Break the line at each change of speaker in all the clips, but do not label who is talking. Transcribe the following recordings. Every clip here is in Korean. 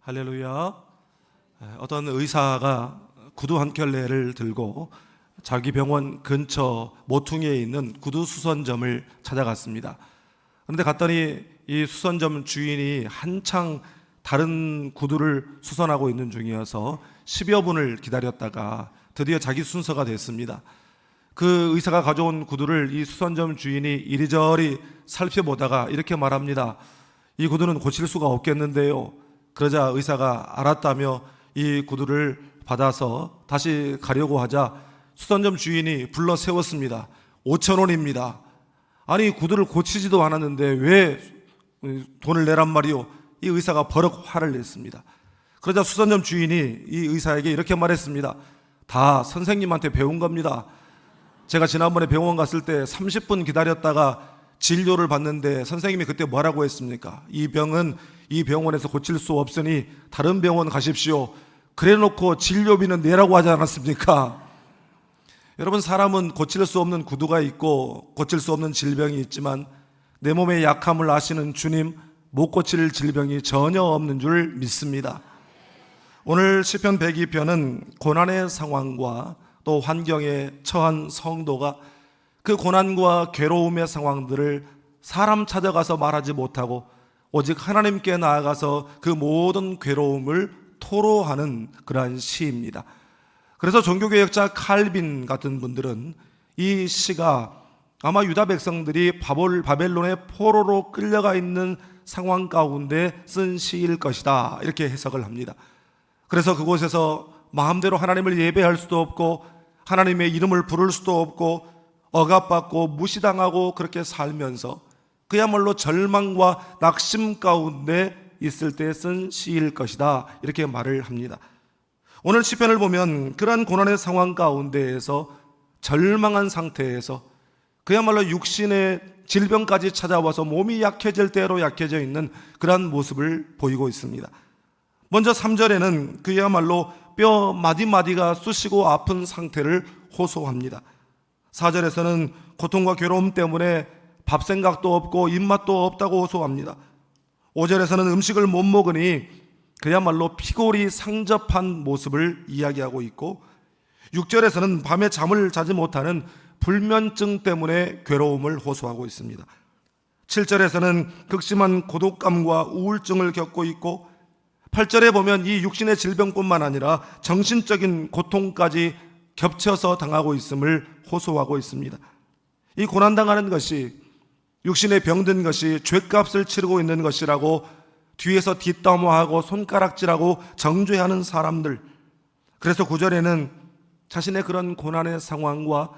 할렐루야. 어떤 의사가 구두 한 켤레를 들고 자기 병원 근처 모퉁이에 있는 구두 수선점을 찾아갔습니다. 그런데 갔더니 이 수선점 주인이 한창 다른 구두를 수선하고 있는 중이어서 10여 분을 기다렸다가 드디어 자기 순서가 됐습니다. 그 의사가 가져온 구두를 이 수선점 주인이 이리저리 살펴보다가 이렇게 말합니다. 이 구두는 고칠 수가 없겠는데요. 그러자 의사가 알았다며 이 구두를 받아서 다시 가려고 하자 수선점 주인이 불러 세웠습니다. 5,000원입니다. 아니 구두를 고치지도 않았는데 왜 돈을 내란 말이오? 이 의사가 버럭 화를 냈습니다. 그러자 수선점 주인이 이 의사에게 이렇게 말했습니다. 다 선생님한테 배운 겁니다. 제가 지난번에 병원 갔을 때 30분 기다렸다가 진료를 받는데 선생님이 그때 뭐라고 했습니까? 이 병은 이 병원에서 고칠 수 없으니 다른 병원 가십시오. 그래놓고 진료비는 내라고 하지 않았습니까? 여러분, 사람은 고칠 수 없는 구두가 있고 고칠 수 없는 질병이 있지만 내 몸의 약함을 아시는 주님, 못 고칠 질병이 전혀 없는 줄 믿습니다. 오늘 시편 102편은 고난의 상황과 또 환경에 처한 성도가 그 고난과 괴로움의 상황들을 사람 찾아가서 말하지 못하고 오직 하나님께 나아가서 그 모든 괴로움을 토로하는 그러한 시입니다. 그래서 종교개혁자 칼빈 같은 분들은 이 시가 아마 유다 백성들이 바벨론의 포로로 끌려가 있는 상황 가운데 쓴 시일 것이다, 이렇게 해석을 합니다. 그래서 그곳에서 마음대로 하나님을 예배할 수도 없고 하나님의 이름을 부를 수도 없고 억압받고 무시당하고 그렇게 살면서 그야말로 절망과 낙심 가운데 있을 때 쓴 시일 것이다, 이렇게 말을 합니다. 오늘 시편을 보면 그러한 고난의 상황 가운데에서 절망한 상태에서 그야말로 육신의 질병까지 찾아와서 몸이 약해질 대로 약해져 있는 그러한 모습을 보이고 있습니다. 먼저 3절에는 그야말로 뼈 마디마디가 쑤시고 아픈 상태를 호소합니다. 4절에서는 고통과 괴로움 때문에 밥 생각도 없고 입맛도 없다고 호소합니다. 5절에서는 음식을 못 먹으니 그야말로 피골이 상접한 모습을 이야기하고 있고 6절에서는 밤에 잠을 자지 못하는 불면증 때문에 괴로움을 호소하고 있습니다. 7절에서는 극심한 고독감과 우울증을 겪고 있고 8절에 보면 이 육신의 질병뿐만 아니라 정신적인 고통까지 겹쳐서 당하고 있음을 호소하고 있습니다. 이 고난당하는 것이 육신에 병든 것이 죗값을 치르고 있는 것이라고 뒤에서 뒷담화하고 손가락질하고 정죄하는 사람들. 그래서 9절에는 자신의 그런 고난의 상황과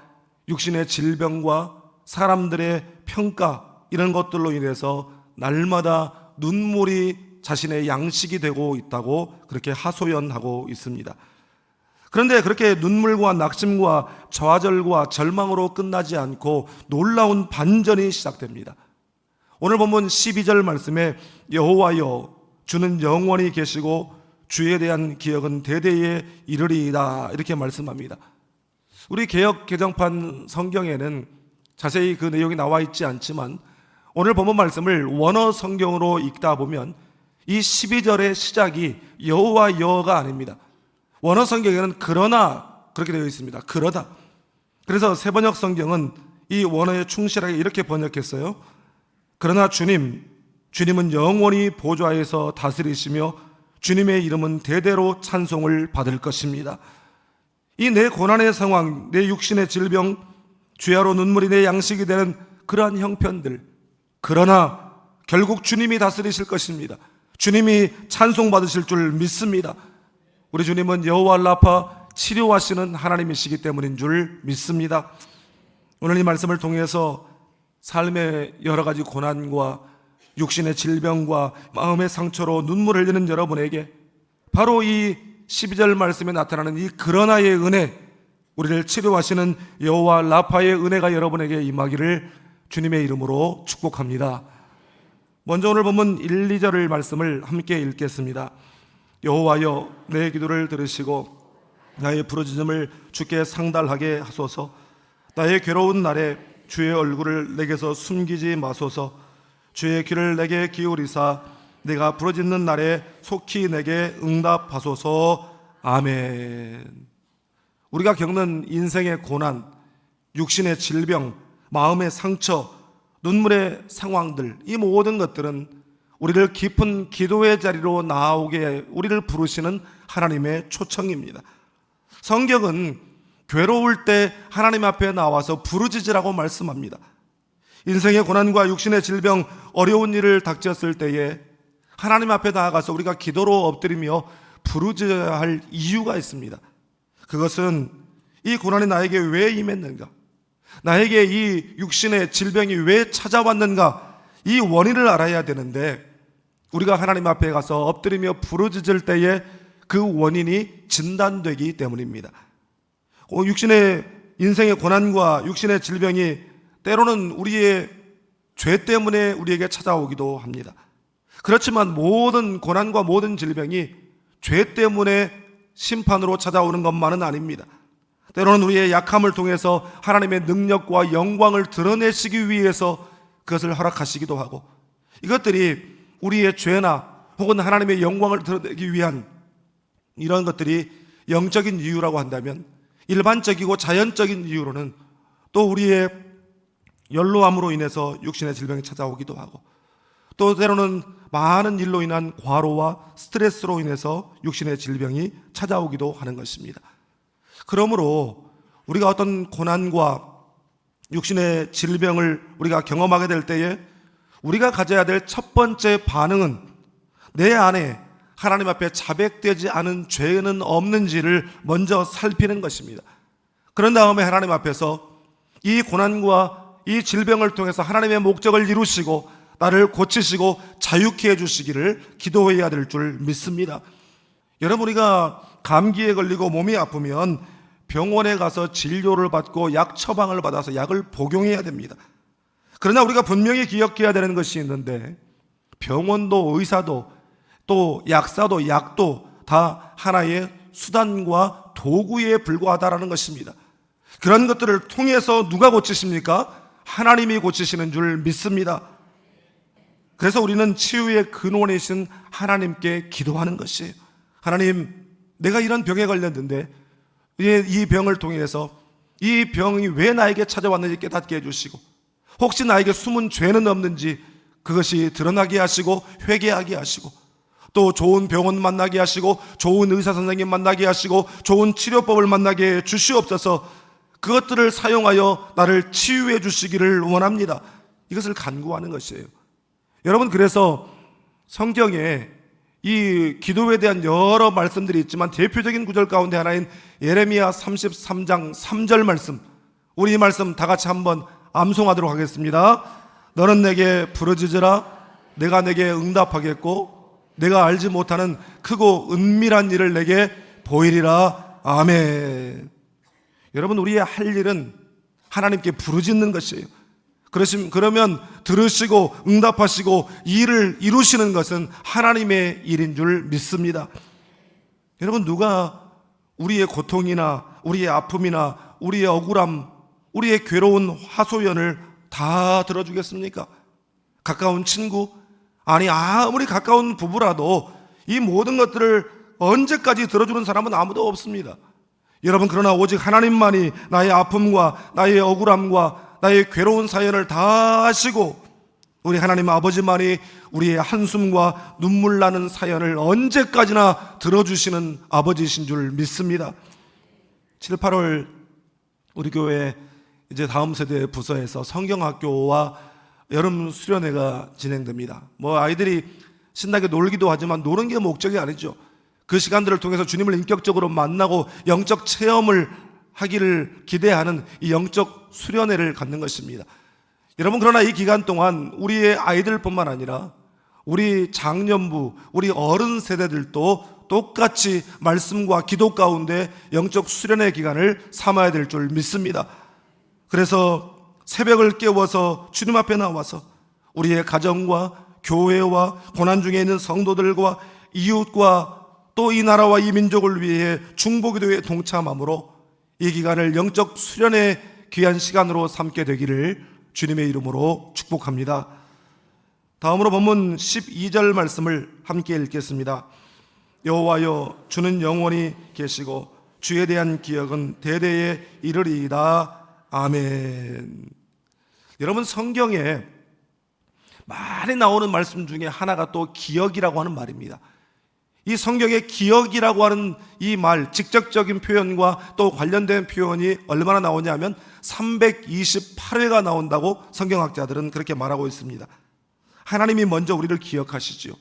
육신의 질병과 사람들의 평가, 이런 것들로 인해서 날마다 눈물이 자신의 양식이 되고 있다고 그렇게 하소연하고 있습니다. 그런데 그렇게 눈물과 낙심과 좌절과 절망으로 끝나지 않고 놀라운 반전이 시작됩니다. 오늘 본문 12절 말씀에 여호와여 주는 영원히 계시고 주에 대한 기억은 대대에 이르리이다, 이렇게 말씀합니다. 우리 개역 개정판 성경에는 자세히 그 내용이 나와 있지 않지만 오늘 본문 말씀을 원어 성경으로 읽다 보면 이 12절의 시작이 여호와여가 아닙니다. 원어 성경에는 그러나 그렇게 되어 있습니다. 그러다. 그래서 새번역 성경은 이 원어에 충실하게 이렇게 번역했어요. 그러나 주님은 영원히 보좌에서 다스리시며 주님의 이름은 대대로 찬송을 받을 것입니다. 이 내 고난의 상황, 내 육신의 질병, 죄하로 눈물이 내 양식이 되는 그러한 형편들, 그러나 결국 주님이 다스리실 것입니다. 주님이 찬송받으실 줄 믿습니다. 우리 주님은 여호와 라파, 치료하시는 하나님이시기 때문인 줄 믿습니다. 오늘 이 말씀을 통해서 삶의 여러 가지 고난과 육신의 질병과 마음의 상처로 눈물을 흘리는 여러분에게 바로 이 12절 말씀에 나타나는 이 그러나의 은혜, 우리를 치료하시는 여호와 라파의 은혜가 여러분에게 임하기를 주님의 이름으로 축복합니다. 먼저 오늘 본문 1, 2절의 말씀을 함께 읽겠습니다. 여호와여 내 기도를 들으시고 나의 부르짖음을 주께 상달하게 하소서. 나의 괴로운 날에 주의 얼굴을 내게서 숨기지 마소서. 주의 귀를 내게 기울이사 내가 부르짖는 날에 속히 내게 응답하소서. 아멘. 우리가 겪는 인생의 고난, 육신의 질병, 마음의 상처, 눈물의 상황들, 이 모든 것들은 우리를 깊은 기도의 자리로 나아오게 우리를 부르시는 하나님의 초청입니다. 성경은 괴로울 때 하나님 앞에 나와서 부르짖으라고 말씀합니다. 인생의 고난과 육신의 질병, 어려운 일을 닥쳤을 때에 하나님 앞에 나아가서 우리가 기도로 엎드리며 부르짖어야 할 이유가 있습니다. 그것은 이 고난이 나에게 왜 임했는가, 나에게 이 육신의 질병이 왜 찾아왔는가, 이 원인을 알아야 되는데, 우리가 하나님 앞에 가서 엎드리며 부르짖을 때에 그 원인이 진단되기 때문입니다. 육신의 인생의 고난과 육신의 질병이 때로는 우리의 죄 때문에 우리에게 찾아오기도 합니다. 그렇지만 모든 고난과 모든 질병이 죄 때문에 심판으로 찾아오는 것만은 아닙니다. 때로는 우리의 약함을 통해서 하나님의 능력과 영광을 드러내시기 위해서 그것을 허락하시기도 하고, 이것들이 우리의 죄나 혹은 하나님의 영광을 드러내기 위한 이런 것들이 영적인 이유라고 한다면, 일반적이고 자연적인 이유로는 또 우리의 연로함으로 인해서 육신의 질병이 찾아오기도 하고, 또 때로는 많은 일로 인한 과로와 스트레스로 인해서 육신의 질병이 찾아오기도 하는 것입니다. 그러므로 우리가 어떤 고난과 육신의 질병을 우리가 경험하게 될 때에 우리가 가져야 될 첫 번째 반응은 내 안에 하나님 앞에 자백되지 않은 죄는 없는지를 먼저 살피는 것입니다. 그런 다음에 하나님 앞에서 이 고난과 이 질병을 통해서 하나님의 목적을 이루시고 나를 고치시고 자유케 해주시기를 기도해야 될 줄 믿습니다. 여러분, 우리가 감기에 걸리고 몸이 아프면 병원에 가서 진료를 받고 약 처방을 받아서 약을 복용해야 됩니다. 그러나 우리가 분명히 기억해야 되는 것이 있는데, 병원도 의사도 또 약사도 약도 다 하나의 수단과 도구에 불과하다라는 것입니다. 그런 것들을 통해서 누가 고치십니까? 하나님이 고치시는 줄 믿습니다. 그래서 우리는 치유의 근원이신 하나님께 기도하는 것이에요. 하나님, 내가 이런 병에 걸렸는데 이 병을 통해서 이 병이 왜 나에게 찾아왔는지 깨닫게 해주시고, 혹시 나에게 숨은 죄는 없는지 그것이 드러나게 하시고 회개하게 하시고, 또 좋은 병원 만나게 하시고 좋은 의사 선생님 만나게 하시고 좋은 치료법을 만나게 해 주시옵소서. 그것들을 사용하여 나를 치유해 주시기를 원합니다. 이것을 간구하는 것이에요. 여러분, 그래서 성경에 이 기도에 대한 여러 말씀들이 있지만 대표적인 구절 가운데 하나인 예레미야 33장 3절 말씀, 우리 이 말씀 다 같이 한번 암송하도록 하겠습니다. 너는 내게 부르짖으라. 내가 내게 응답하겠고 내가 알지 못하는 크고 은밀한 일을 내게 보이리라. 아멘. 여러분, 우리의 할 일은 하나님께 부르짖는 것이에요. 그러면 들으시고 응답하시고 일을 이루시는 것은 하나님의 일인 줄 믿습니다. 여러분, 누가 우리의 고통이나 우리의 아픔이나 우리의 억울함, 우리의 괴로운 하소연을 다 들어주겠습니까? 가까운 친구, 아니 아무리 가까운 부부라도 이 모든 것들을 언제까지 들어주는 사람은 아무도 없습니다. 여러분, 그러나 오직 하나님만이 나의 아픔과 나의 억울함과 나의 괴로운 사연을 다 아시고, 우리 하나님 아버지만이 우리의 한숨과 눈물 나는 사연을 언제까지나 들어주시는 아버지이신 줄 믿습니다. 7, 8월 우리 교회 이제 다음 세대 부서에서 성경학교와 여름 수련회가 진행됩니다. 아이들이 신나게 놀기도 하지만 노는 게 목적이 아니죠. 그 시간들을 통해서 주님을 인격적으로 만나고 영적 체험을 하기를 기대하는 이 영적 수련회를 갖는 것입니다. 여러분, 그러나 이 기간 동안 우리의 아이들뿐만 아니라 우리 장년부, 우리 어른 세대들도 똑같이 말씀과 기도 가운데 영적 수련회 기간을 삼아야 될 줄 믿습니다. 그래서 새벽을 깨워서 주님 앞에 나와서 우리의 가정과 교회와 고난 중에 있는 성도들과 이웃과 또 이 나라와 이 민족을 위해 중보기도에 동참함으로 이 기간을 영적 수련의 귀한 시간으로 삼게 되기를 주님의 이름으로 축복합니다. 다음으로 본문 12절 말씀을 함께 읽겠습니다. 여호와여, 주는 영원히 계시고 주에 대한 기억은 대대에 이르리이다. 아멘. 여러분, 성경에 많이 나오는 말씀 중에 하나가 또 기억이라고 하는 말입니다. 이 성경에 기억이라고 하는 이 말, 직접적인 표현과 또 관련된 표현이 얼마나 나오냐면 328회가 나온다고 성경학자들은 그렇게 말하고 있습니다. 하나님이 먼저 우리를 기억하시지요.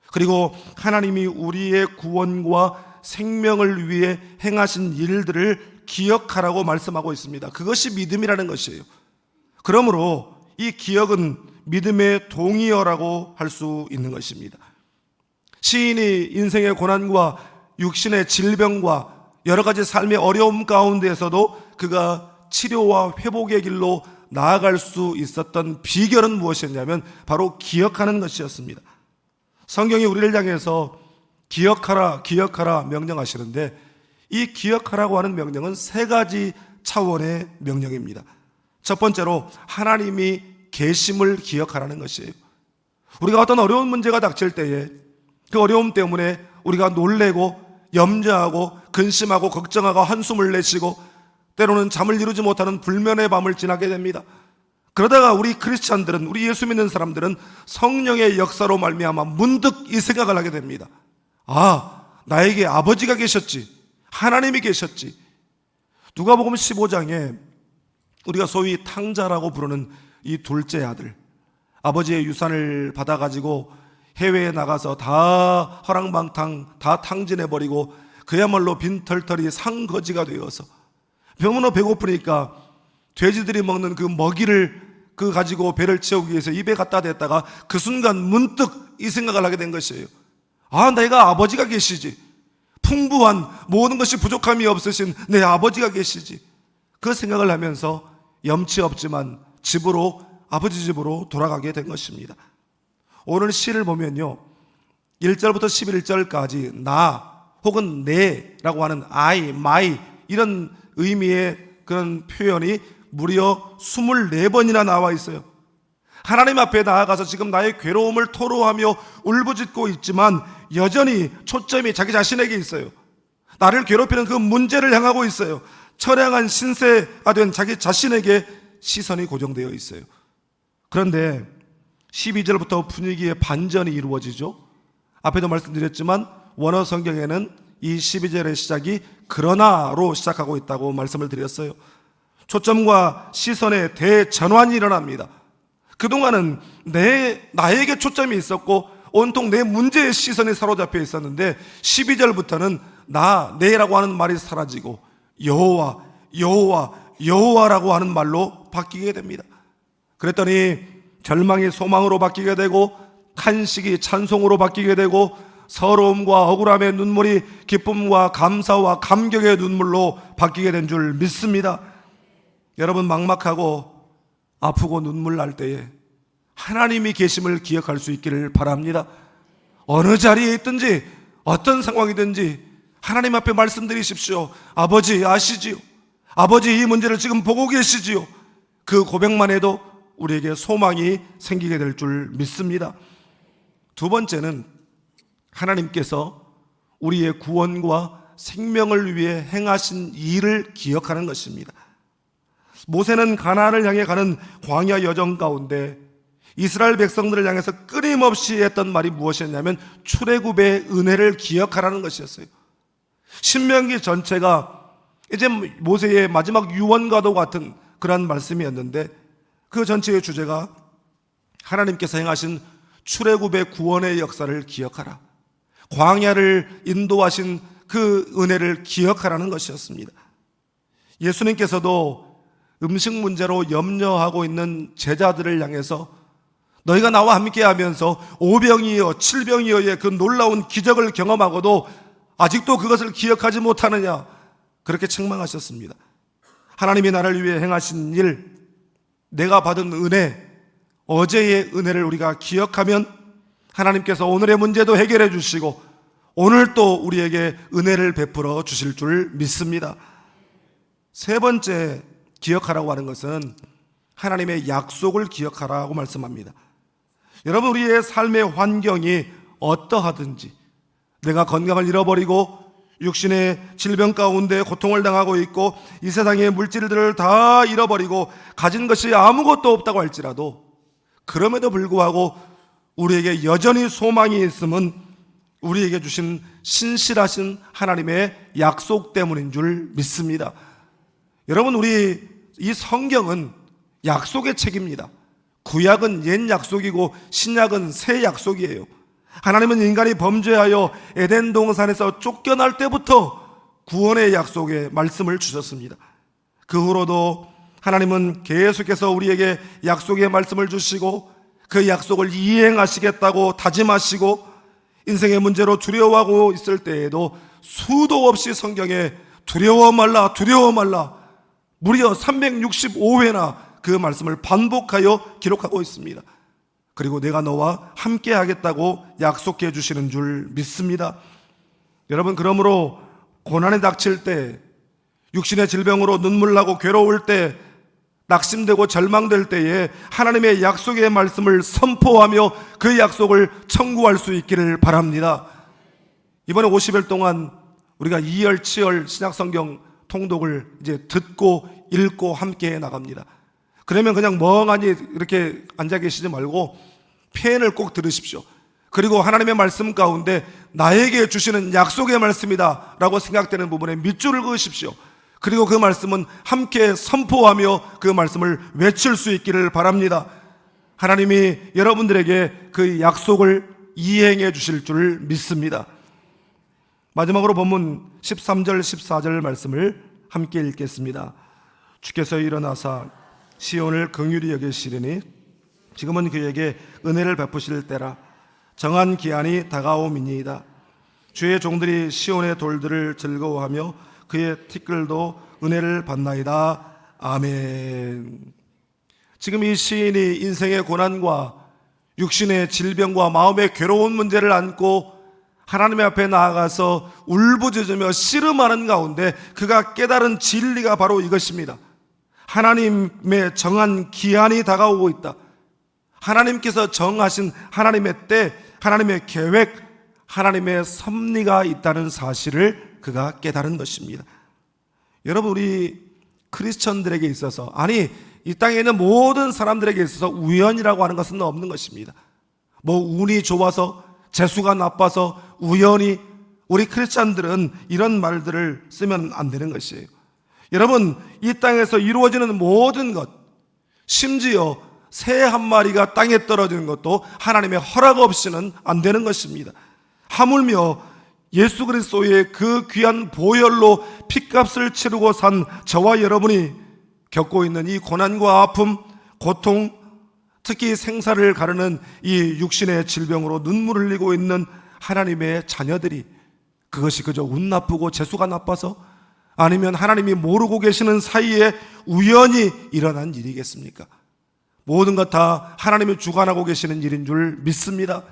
그리고 하나님이 우리의 구원과 생명을 위해 행하신 일들을 기억하라고 말씀하고 있습니다. 그것이 믿음이라는 것이에요. 그러므로 이 기억은 믿음의 동의어라고 할 수 있는 것입니다. 시인이 인생의 고난과 육신의 질병과 여러 가지 삶의 어려움 가운데에서도 그가 치료와 회복의 길로 나아갈 수 있었던 비결은 무엇이었냐면 바로 기억하는 것이었습니다. 성경이 우리를 향해서 기억하라, 기억하라 명령하시는데 이 기억하라고 하는 명령은 세 가지 차원의 명령입니다. 첫 번째로 하나님이 계심을 기억하라는 것이에요. 우리가 어떤 어려운 문제가 닥칠 때에 그 어려움 때문에 우리가 놀래고 염려하고 근심하고 걱정하고 한숨을 내쉬고 때로는 잠을 이루지 못하는 불면의 밤을 지나게 됩니다. 그러다가 우리 크리스찬들은, 우리 예수 믿는 사람들은 성령의 역사로 말미암아 문득 이 생각을 하게 됩니다. 아, 나에게 아버지가 계셨지, 하나님이 계셨지. 누가복음 15장에 우리가 소위 탕자라고 부르는 이 둘째 아들, 아버지의 유산을 받아가지고 해외에 나가서 다 허랑방탕 다 탕진해버리고 그야말로 빈털털이 상거지가 되어서 병으로 배고프니까 돼지들이 먹는 그 먹이를 가지고 배를 채우기 위해서 입에 갖다 댔다가 그 순간 문득 이 생각을 하게 된 것이에요. 아, 내가 아버지가 계시지, 풍부한 모든 것이 부족함이 없으신 내 아버지가 계시지. 그 생각을 하면서 염치 없지만 아버지 집으로 돌아가게 된 것입니다. 오늘 시를 보면요, 1절부터 11절까지 나 혹은 내라고 하는 I, my 이런 의미의 그런 표현이 무려 24번이나 나와 있어요. 하나님 앞에 나아가서 지금 나의 괴로움을 토로하며 울부짖고 있지만 여전히 초점이 자기 자신에게 있어요. 나를 괴롭히는 그 문제를 향하고 있어요. 처량한 신세가 된 자기 자신에게 시선이 고정되어 있어요. 그런데 12절부터 분위기의 반전이 이루어지죠. 앞에도 말씀드렸지만 원어 성경에는 이 12절의 시작이 그러나로 시작하고 있다고 말씀을 드렸어요. 초점과 시선의 대전환이 일어납니다. 그동안은 나에게 초점이 있었고 온통 내 문제의 시선이 사로잡혀 있었는데 12절부터는 내라고 하는 말이 사라지고 여호와, 여호와, 여호와라고 하는 말로 바뀌게 됩니다. 그랬더니 절망이 소망으로 바뀌게 되고 탄식이 찬송으로 바뀌게 되고 서러움과 억울함의 눈물이 기쁨과 감사와 감격의 눈물로 바뀌게 된 줄 믿습니다. 여러분, 막막하고 아프고 눈물 날 때에 하나님이 계심을 기억할 수 있기를 바랍니다. 어느 자리에 있든지 어떤 상황이든지 하나님 앞에 말씀드리십시오. 아버지 아시지요? 아버지 이 문제를 지금 보고 계시지요? 그 고백만 해도 우리에게 소망이 생기게 될 줄 믿습니다. 두 번째는 하나님께서 우리의 구원과 생명을 위해 행하신 일을 기억하는 것입니다. 모세는 가나안을 향해 가는 광야 여정 가운데 이스라엘 백성들을 향해서 끊임없이 했던 말이 무엇이었냐면 출애굽의 은혜를 기억하라는 것이었어요. 신명기 전체가 이제 모세의 마지막 유언과도 같은 그런 말씀이었는데 그 전체의 주제가 하나님께서 행하신 출애굽의 구원의 역사를 기억하라, 광야를 인도하신 그 은혜를 기억하라는 것이었습니다. 예수님께서도 음식 문제로 염려하고 있는 제자들을 향해서 너희가 나와 함께하면서 5병이여 7병이여의 그 놀라운 기적을 경험하고도 아직도 그것을 기억하지 못하느냐, 그렇게 책망하셨습니다. 하나님이 나를 위해 행하신 일, 내가 받은 은혜, 어제의 은혜를 우리가 기억하면 하나님께서 오늘의 문제도 해결해 주시고 오늘 또 우리에게 은혜를 베풀어 주실 줄 믿습니다. 세 번째 기억하라고 하는 것은 하나님의 약속을 기억하라고 말씀합니다. 여러분, 우리의 삶의 환경이 어떠하든지, 내가 건강을 잃어버리고 육신의 질병 가운데 고통을 당하고 있고 이 세상의 물질들을 다 잃어버리고 가진 것이 아무것도 없다고 할지라도, 그럼에도 불구하고 우리에게 여전히 소망이 있음은 우리에게 주신 신실하신 하나님의 약속 때문인 줄 믿습니다. 여러분, 우리 이 성경은 약속의 책입니다. 구약은 옛 약속이고 신약은 새 약속이에요. 하나님은 인간이 범죄하여 에덴 동산에서 쫓겨날 때부터 구원의 약속의 말씀을 주셨습니다. 그 후로도 하나님은 계속해서 우리에게 약속의 말씀을 주시고 그 약속을 이행하시겠다고 다짐하시고, 인생의 문제로 두려워하고 있을 때에도 수도 없이 성경에 두려워 말라, 두려워 말라, 무려 365회나 그 말씀을 반복하여 기록하고 있습니다. 그리고 내가 너와 함께 하겠다고 약속해 주시는 줄 믿습니다. 여러분, 그러므로 고난에 닥칠 때, 육신의 질병으로 눈물 나고 괴로울 때, 낙심되고 절망될 때에 하나님의 약속의 말씀을 선포하며 그 약속을 청구할 수 있기를 바랍니다. 이번에 50일 동안 우리가 이열치열 신약성경 통독을 이제 듣고 읽고 함께 나갑니다. 그러면 그냥 멍하니 이렇게 앉아 계시지 말고 펜을 꼭 들으십시오. 그리고 하나님의 말씀 가운데 나에게 주시는 약속의 말씀이다 라고 생각되는 부분에 밑줄을 그으십시오. 그리고 그 말씀은 함께 선포하며 그 말씀을 외칠 수 있기를 바랍니다. 하나님이 여러분들에게 그 약속을 이행해 주실 줄 믿습니다. 마지막으로 본문 13절 14절 말씀을 함께 읽겠습니다. 주께서 일어나사 시온을 긍휼히 여기시리니 지금은 그에게 은혜를 베푸실 때라. 정한 기한이 다가오미니이다. 주의 종들이 시온의 돌들을 즐거워하며 그의 티끌도 은혜를 받나이다. 아멘. 지금 이 시인이 인생의 고난과 육신의 질병과 마음의 괴로운 문제를 안고 하나님 앞에 나아가서 울부짖으며 씨름하는 가운데 그가 깨달은 진리가 바로 이것입니다. 하나님의 정한 기한이 다가오고 있다. 하나님께서 정하신 하나님의 때, 하나님의 계획, 하나님의 섭리가 있다는 사실을 그가 깨달은 것입니다. 여러분, 우리 크리스천들에게 있어서, 아니 이 땅에 있는 모든 사람들에게 있어서 우연이라고 하는 것은 없는 것입니다. 뭐 운이 좋아서, 재수가 나빠서 우연히, 우리 크리스천들은 이런 말들을 쓰면 안 되는 것이에요. 여러분, 이 땅에서 이루어지는 모든 것, 심지어 새 한 마리가 땅에 떨어지는 것도 하나님의 허락 없이는 안 되는 것입니다. 하물며 예수 그리스도의 그 귀한 보혈로 핏값을 치르고 산 저와 여러분이 겪고 있는 이 고난과 아픔, 고통, 특히 생사를 가르는 이 육신의 질병으로 눈물을 흘리고 있는 하나님의 자녀들이, 그것이 그저 운 나쁘고 재수가 나빠서, 아니면 하나님이 모르고 계시는 사이에 우연히 일어난 일이겠습니까? 모든 것 다 하나님이 주관하고 계시는 일인 줄 믿습니다.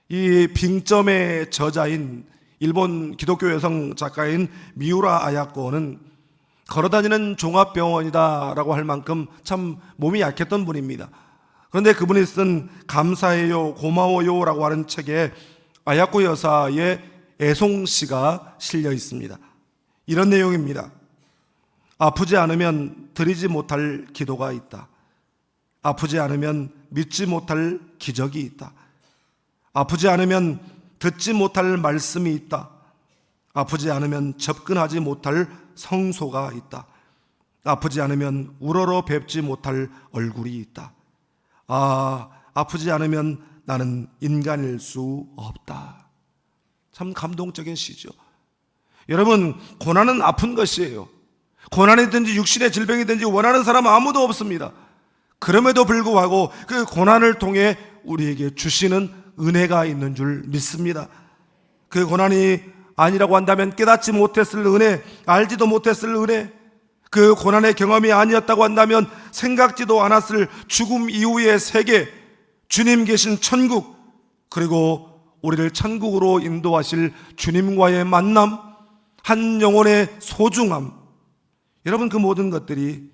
이 빙점의 저자인 일본 기독교 여성 작가인 미우라 아야코는 걸어다니는 종합병원이다라고 할 만큼 참 몸이 약했던 분입니다. 그런데 그분이 쓴 감사해요, 고마워요 라고 하는 책에 아야코 여사의 애송시가 실려 있습니다. 이런 내용입니다. 아프지 않으면 드리지 못할 기도가 있다. 아프지 않으면 믿지 못할 기적이 있다. 아프지 않으면 듣지 못할 말씀이 있다. 아프지 않으면 접근하지 못할 성소가 있다. 아프지 않으면 우러러 뵙지 못할 얼굴이 있다. 아프지 않으면 나는 인간일 수 없다. 참 감동적인 시죠. 여러분, 고난은 아픈 것이에요. 고난이든지 육신의 질병이든지 원하는 사람 아무도 없습니다. 그럼에도 불구하고 그 고난을 통해 우리에게 주시는 은혜가 있는 줄 믿습니다. 그 고난이 아니라고 한다면 깨닫지 못했을 은혜, 알지도 못했을 은혜, 그 고난의 경험이 아니었다고 한다면 생각지도 않았을 죽음 이후의 세계, 주님 계신 천국, 그리고 우리를 천국으로 인도하실 주님과의 만남, 한 영혼의 소중함, 여러분, 그 모든 것들이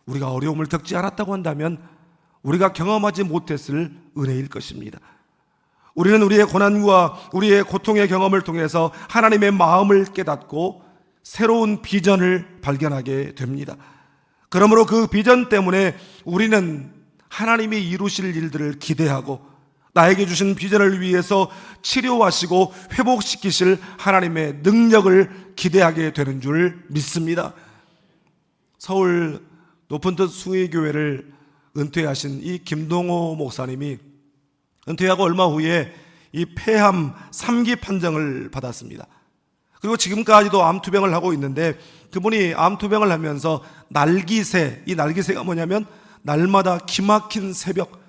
우리가 어려움을 겪지 않았다고 한다면 우리가 경험하지 못했을 은혜일 것입니다. 우리는 우리의 고난과 우리의 고통의 경험을 통해서 하나님의 마음을 깨닫고 새로운 비전을 발견하게 됩니다. 그러므로 그 비전 때문에 우리는 하나님이 이루실 일들을 기대하고 나에게 주신 비전을 위해서 치료하시고 회복시키실 하나님의 능력을 기대하게 되는 줄 믿습니다. 서울 높은뜻 숭의교회를 은퇴하신 이 김동호 목사님이 은퇴하고 얼마 후에 이 폐암 3기 판정을 받았습니다. 그리고 지금까지도 암투병을 하고 있는데 그분이 암투병을 하면서 날기새, 이 날기새가 뭐냐면 날마다 기막힌 새벽.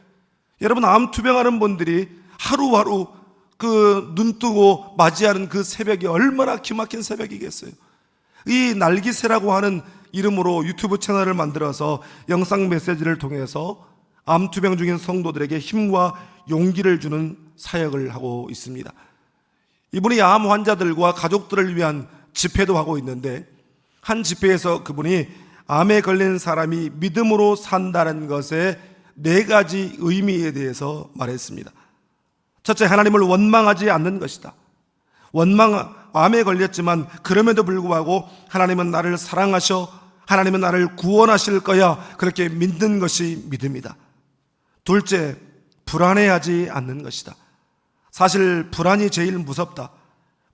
여러분, 암투병하는 분들이 하루하루 그 눈 뜨고 맞이하는 그 새벽이 얼마나 기막힌 새벽이겠어요. 이 날기새라고 하는 이름으로 유튜브 채널을 만들어서 영상 메시지를 통해서 암투병 중인 성도들에게 힘과 용기를 주는 사역을 하고 있습니다. 이분이 암 환자들과 가족들을 위한 집회도 하고 있는데 한 집회에서 그분이 암에 걸린 사람이 믿음으로 산다는 것의 4가지 의미에 대해서 말했습니다. 첫째, 하나님을 원망하지 않는 것이다. 암에 걸렸지만 그럼에도 불구하고 하나님은 나를 사랑하셔, 하나님은 나를 구원하실 거야, 그렇게 믿는 것이 믿음이다. 둘째, 불안해하지 않는 것이다. 사실 불안이 제일 무섭다.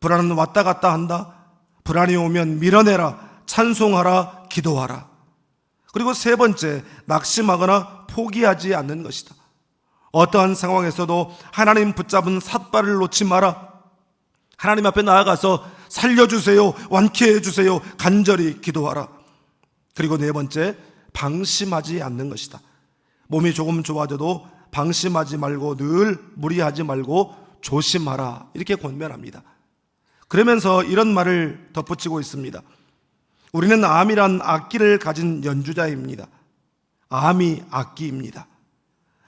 불안은 왔다 갔다 한다. 불안이 오면 밀어내라, 찬송하라, 기도하라. 그리고 세 번째, 낙심하거나 포기하지 않는 것이다. 어떠한 상황에서도 하나님 붙잡은 삿발을 놓지 마라. 하나님 앞에 나아가서 살려주세요, 완쾌해 주세요, 간절히 기도하라. 그리고 네 번째, 방심하지 않는 것이다. 몸이 조금 좋아져도 방심하지 말고 늘 무리하지 말고 조심하라, 이렇게 권면합니다. 그러면서 이런 말을 덧붙이고 있습니다. 우리는 암이란 악기를 가진 연주자입니다. 암이 악기입니다.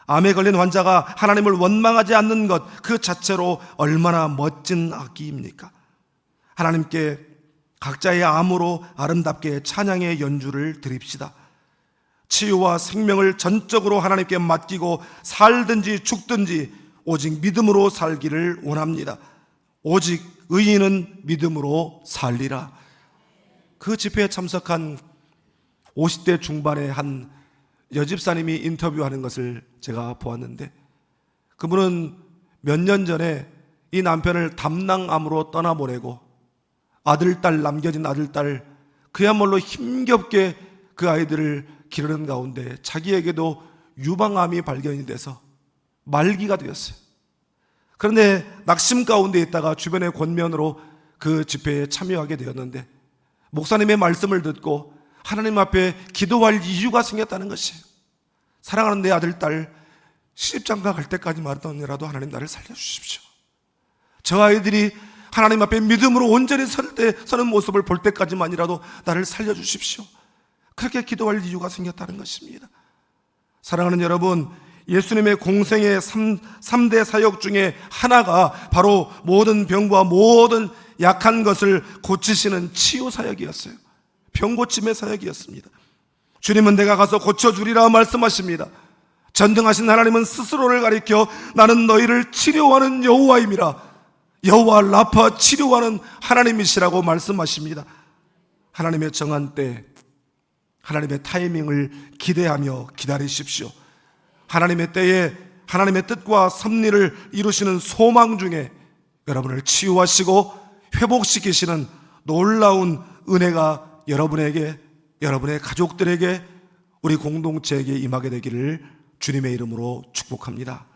암에 걸린 환자가 하나님을 원망하지 않는 것 그 자체로 얼마나 멋진 악기입니까? 하나님께 각자의 암으로 아름답게 찬양의 연주를 드립시다. 치유와 생명을 전적으로 하나님께 맡기고 살든지 죽든지 오직 믿음으로 살기를 원합니다. 오직 의인은 믿음으로 살리라. 그 집회에 참석한 50대 중반의 한 여집사님이 인터뷰하는 것을 제가 보았는데 그분은 몇 년 전에 이 남편을 담낭암으로 떠나보내고 남겨진 아들딸 그야말로 힘겹게 그 아이들을 기르는 가운데 자기에게도 유방암이 발견이 돼서 말기가 되었어요. 그런데 낙심 가운데 있다가 주변의 권면으로 그 집회에 참여하게 되었는데 목사님의 말씀을 듣고 하나님 앞에 기도할 이유가 생겼다는 것이에요. 사랑하는 내 아들, 딸 시집장가 갈 때까지 말하더라도 하나님 나를 살려주십시오. 저 아이들이 하나님 앞에 믿음으로 온전히 서는 모습을 볼 때까지만이라도 나를 살려주십시오. 그렇게 기도할 이유가 생겼다는 것입니다. 사랑하는 여러분, 예수님의 공생의 3대 사역 중에 하나가 바로 모든 병과 모든 약한 것을 고치시는 치유 사역이었어요. 병고침의 사역이었습니다. 주님은 내가 가서 고쳐주리라 말씀하십니다. 전능하신 하나님은 스스로를 가리켜 나는 너희를 치료하는 여호와임이라, 여호와 라파, 치료하는 하나님이시라고 말씀하십니다. 하나님의 정한 때, 하나님의 타이밍을 기대하며 기다리십시오. 하나님의 때에 하나님의 뜻과 섭리를 이루시는 소망 중에 여러분을 치유하시고 회복시키시는 놀라운 은혜가 여러분에게, 여러분의 가족들에게, 우리 공동체에게 임하게 되기를 주님의 이름으로 축복합니다.